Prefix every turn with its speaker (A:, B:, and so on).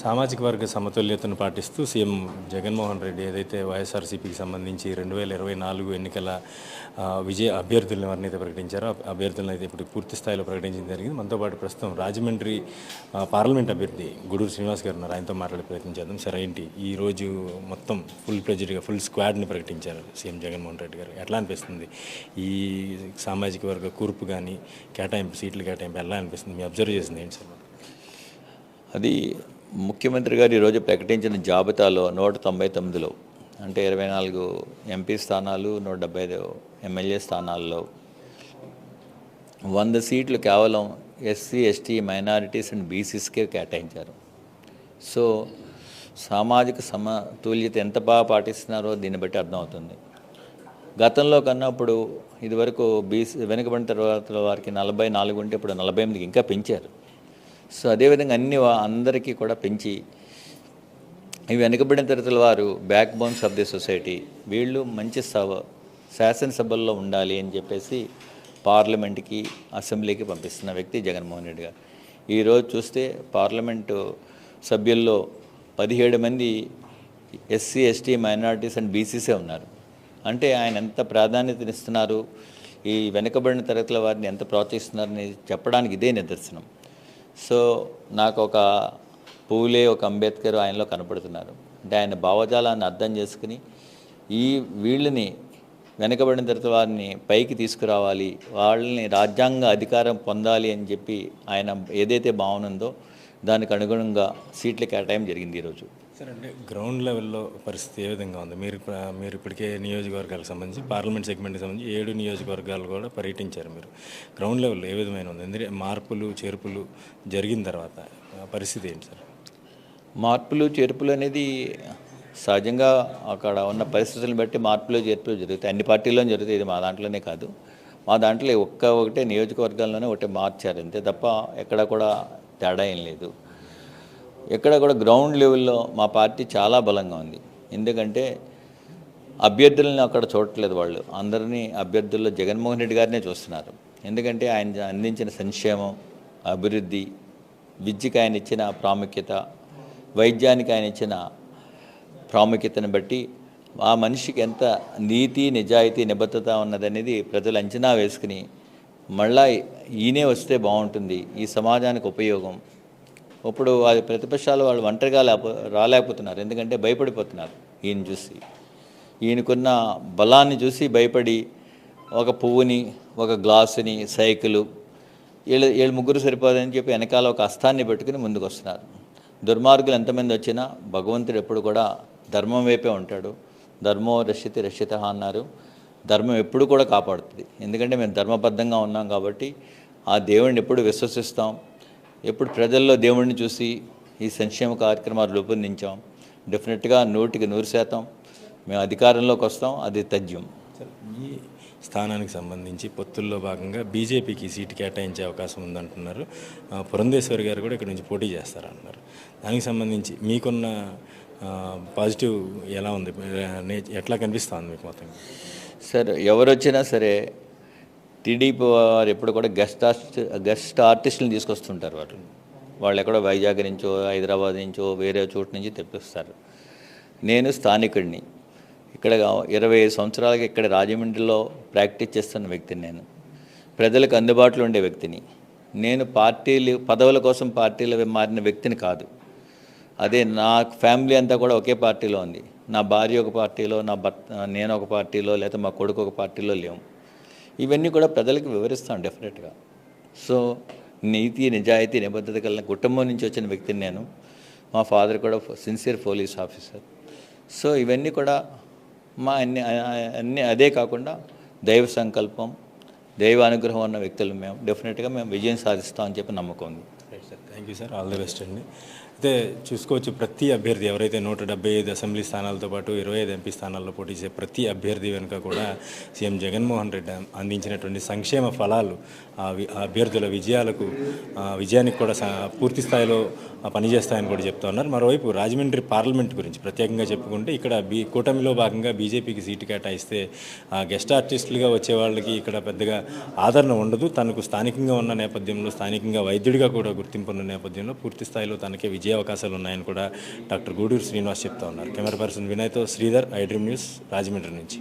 A: సామాజిక వర్గ సమతుల్యతను పాటిస్తూ సీఎం జగన్మోహన్ రెడ్డి ఏదైతే వైఎస్ఆర్సీపీకి సంబంధించి 2024 ఎన్నికల విజయ అభ్యర్థులను ఎవరినైతే ప్రకటించారో అభ్యర్థులను అయితే ఇప్పుడు పూర్తి స్థాయిలో ప్రకటించడం జరిగింది. మనతో పాటు ప్రస్తుతం రాజమండ్రి పార్లమెంట్ అభ్యర్థి గూడూరు శ్రీనివాస్ గారు ఉన్నారు. ఆయనతో మాట్లాడే ప్రయత్నం చేద్దాం. సరే, ఏంటి ఈరోజు మొత్తం ఫుల్ స్క్వాడ్ని ప్రకటించారు సీఎం జగన్మోహన్ రెడ్డి గారు. ఎట్లా అనిపిస్తుంది ఈ సామాజిక వర్గ కూర్పు కానీ సీట్ల కేటాయింపు ఎలా అనిపిస్తుంది? మీ అబ్జర్వ్ చేసింది ఏంటి సార్?
B: అది ముఖ్యమంత్రి గారు ఈరోజు ప్రకటించిన జాబితాలో 199లో అంటే 24 ఎంపీ స్థానాలు, 175 ఎమ్మెల్యే స్థానాల్లో 100 సీట్లు కేవలం ఎస్సీ, ఎస్టీ, మైనారిటీస్ అండ్ బీసీస్కే కేటాయించారు. సో సామాజిక సమతుల్యత ఎంత బాగా పాటిస్తున్నారో దీన్ని బట్టి అర్థమవుతుంది. గతంలో కన్నా ఇప్పుడు ఇదివరకు బీసీ వెనుకబడిన తర్వాత వారికి 44 ఉంటే ఇప్పుడు 48కి ఇంకా పెంచారు. సో అదేవిధంగా అందరికీ కూడా పెంచి ఈ వెనుకబడిన తరగతుల వారు back bones of the society, వీళ్ళు మంచి శాసనసభల్లో ఉండాలి అని చెప్పేసి పార్లమెంట్కి, అసెంబ్లీకి పంపిస్తున్న వ్యక్తి జగన్మోహన్ రెడ్డి గారు. ఈరోజు చూస్తే పార్లమెంటు సభ్యుల్లో 17 మంది ఎస్సీ, ఎస్టీ, మైనారిటీస్ అండ్ బీసీసే ఉన్నారు. అంటే ఆయన ఎంత ప్రాధాన్యతనిస్తున్నారు, ఈ వెనుకబడిన తరగతుల వారిని ఎంత ప్రోత్సహిస్తున్నారని చెప్పడానికి ఇదే నిదర్శనం. సో నాకు ఒక పూలే, ఒక అంబేద్కర్ ఆయనలో కనపడుతున్నారు. అంటే ఆయన భావజాలాన్ని అర్థం చేసుకుని వీళ్ళని వెనకబడిన తరగతి వారిని పైకి తీసుకురావాలి, వాళ్ళని రాజ్యాంగ అధికారం పొందాలి అని చెప్పి ఆయన ఏదైతే భావన ఉందో దానికి అనుగుణంగా సీట్ల కేటాయింపు జరిగింది ఈరోజు.
A: సార్, అంటే గ్రౌండ్ లెవెల్లో పరిస్థితి ఏ విధంగా ఉంది? మీరు ఇప్పటికే నియోజకవర్గాలకు సంబంధించి పార్లమెంట్ సెగ్మెంట్కి సంబంధించి 7 నియోజకవర్గాలు కూడా పర్యటించారు. మీరు గ్రౌండ్ లెవెల్లో ఏ విధమైన ఉంది? ఎందుకంటే మార్పులు చేర్పులు జరిగిన తర్వాత పరిస్థితి ఏంటి సార్?
B: మార్పులు చేర్పులు అనేది సహజంగా అక్కడ ఉన్న పరిస్థితులను బట్టి మార్పులు చేర్పులు జరుగుతాయి. అన్ని పార్టీల్లోనే జరుగుతాయి. ఇది మా దాంట్లోనే కాదు. మా దాంట్లో ఒకటే నియోజకవర్గాల్లోనే ఒకటే మార్చారు అంతే తప్ప ఎక్కడ కూడా తేడా ఏం లేదు. ఎక్కడ కూడా గ్రౌండ్ లెవెల్లో మా పార్టీ చాలా బలంగా ఉంది. ఎందుకంటే అభ్యర్థులను అక్కడ చూడట్లేదు, వాళ్ళు అందరినీ అభ్యర్థుల్లో జగన్మోహన్ రెడ్డి గారినే చూస్తున్నారు. ఎందుకంటే ఆయన అందించిన సంక్షేమం, అభివృద్ధి, విద్యకి ఆయన ఇచ్చిన ప్రాముఖ్యత, వైద్యానికి ఆయన ఇచ్చిన ప్రాముఖ్యతను బట్టి ఆ మనిషికి ఎంత నీతి, నిజాయితీ, నిబద్ధత ఉన్నదనేది ప్రజలు అంచనా వేసుకుని మళ్ళా ఈయనే వస్తే బాగుంటుంది, ఈ సమాజానికి ఉపయోగం. ఇప్పుడు అది ప్రతిపక్షాలు వాళ్ళు ఒంటరిగా రాలేకపోతున్నారు. ఎందుకంటే భయపడిపోతున్నారు ఈయన చూసి. ఈయనకున్న బలాన్ని చూసి భయపడి ఒక పువ్వుని, ఒక గ్లాసుని, సైకిలు, వీళ్ళు ముగ్గురు సరిపోదని చెప్పి వెనకాల ఒక అస్తాన్ని పెట్టుకుని ముందుకు వస్తున్నారు. దుర్మార్గులు ఎంతమంది వచ్చినా భగవంతుడు ఎప్పుడు కూడా ధర్మం వైపే ఉంటాడు. ధర్మో రక్షితి రక్షిత అన్నారు. ధర్మం ఎప్పుడు కూడా కాపాడుతుంది. ఎందుకంటే మేము ధర్మబద్ధంగా ఉన్నాం కాబట్టి ఆ దేవుడిని ఎప్పుడు విశ్వసిస్తాం. ఎప్పుడు ప్రజల్లో దేవుడిని చూసి ఈ సంక్షేమ కార్యక్రమాలు రూపొందించాం. డెఫినెట్గా 100% మేము అధికారంలోకి వస్తాం. అది తథ్యం.
A: ఈ స్థానానికి సంబంధించి పొత్తుల్లో భాగంగా బీజేపీకి సీటు కేటాయించే అవకాశం ఉందంటున్నారు. పురంధేశ్వరి గారు కూడా ఇక్కడ నుంచి పోటీ చేస్తారన్నారు. దానికి సంబంధించి మీకున్న పాజిటివ్ ఎలా ఉంది? ఎట్లా కనిపిస్తుంది మీకు మొత్తం?
B: సార్, ఎవరు వచ్చినా సరే టీడీపీ వారు ఎప్పుడు కూడా గెస్ట్ ఆర్టిస్టులను తీసుకొస్తుంటారు. వాళ్ళు ఎక్కడో వైజాగ్ నుంచో, హైదరాబాద్ నుంచో, వేరే చోటు నుంచి తెప్పిస్తారు. నేను స్థానికుడిని. ఇక్కడ 25 సంవత్సరాలకి ఇక్కడ రాజమండ్రిలో ప్రాక్టీస్ చేస్తున్న వ్యక్తిని. నేను ప్రజలకు అందుబాటులో ఉండే వ్యక్తిని. నేను పదవుల కోసం పార్టీలు మారిన వ్యక్తిని కాదు. అదే నా ఫ్యామిలీ అంతా కూడా ఒకే పార్టీలో ఉంది. నా భార్య ఒక పార్టీలో, నేను ఒక పార్టీలో, లేదా మా కొడుకు ఒక పార్టీలో లేము. ఇవన్నీ కూడా ప్రజలకు వివరిస్తాను డెఫినెట్గా. సో నీతి, నిజాయితీ, నిబద్ధత కలిగిన కుటుంబం నుంచి వచ్చిన వ్యక్తిని నేను. మా ఫాదర్ కూడా సిన్సియర్ పోలీస్ ఆఫీసర్. సో ఇవన్నీ కూడా మా అన్నీ అదే కాకుండా దైవ సంకల్పం, దైవ అనుగ్రహం ఉన్న వ్యక్తులు మేము. డెఫినెట్గా మేము విజయం సాధిస్తామని చెప్పి నమ్మకం ఉంది.
A: Thank you sir. All the best అండి. అయితే చూసుకోవచ్చు, ప్రతి అభ్యర్థి ఎవరైతే 175 అసెంబ్లీ స్థానాలతో పాటు 25 ఎంపీ స్థానాల్లో పోటీ చేసే ప్రతి అభ్యర్థి వెనుక కూడా సీఎం జగన్మోహన్ రెడ్డి అందించినటువంటి సంక్షేమ ఫలాలు అభ్యర్థుల విజయానికి కూడా పూర్తి స్థాయిలో పనిచేస్తాయని కూడా చెప్తా ఉన్నారు. మరోవైపు రాజమండ్రి పార్లమెంట్ గురించి ప్రత్యేకంగా చెప్పుకుంటే ఇక్కడ కూటమిలో భాగంగా బీజేపీకి సీటు కేటాయిస్తే గెస్ట్ ఆర్టిస్టులుగా వచ్చే వాళ్ళకి ఇక్కడ పెద్దగా ఆదరణ ఉండదు. తనకు స్థానికంగా ఉన్న నేపథ్యంలో స్థానికంగా వైద్యుడిగా కూడా గుర్తింపు పొందిన నేపథ్యంలో పూర్తి స్థాయిలో తనకే విజయ అవకాశాలు ఉన్నాయని కూడా డాక్టర్ గూడూరు శ్రీనివాస్ చెప్తా ఉన్నారు. కెమెరా పర్సన్ వినయ్తో Sridhar, I dream news, Rajahmundry నుంచి.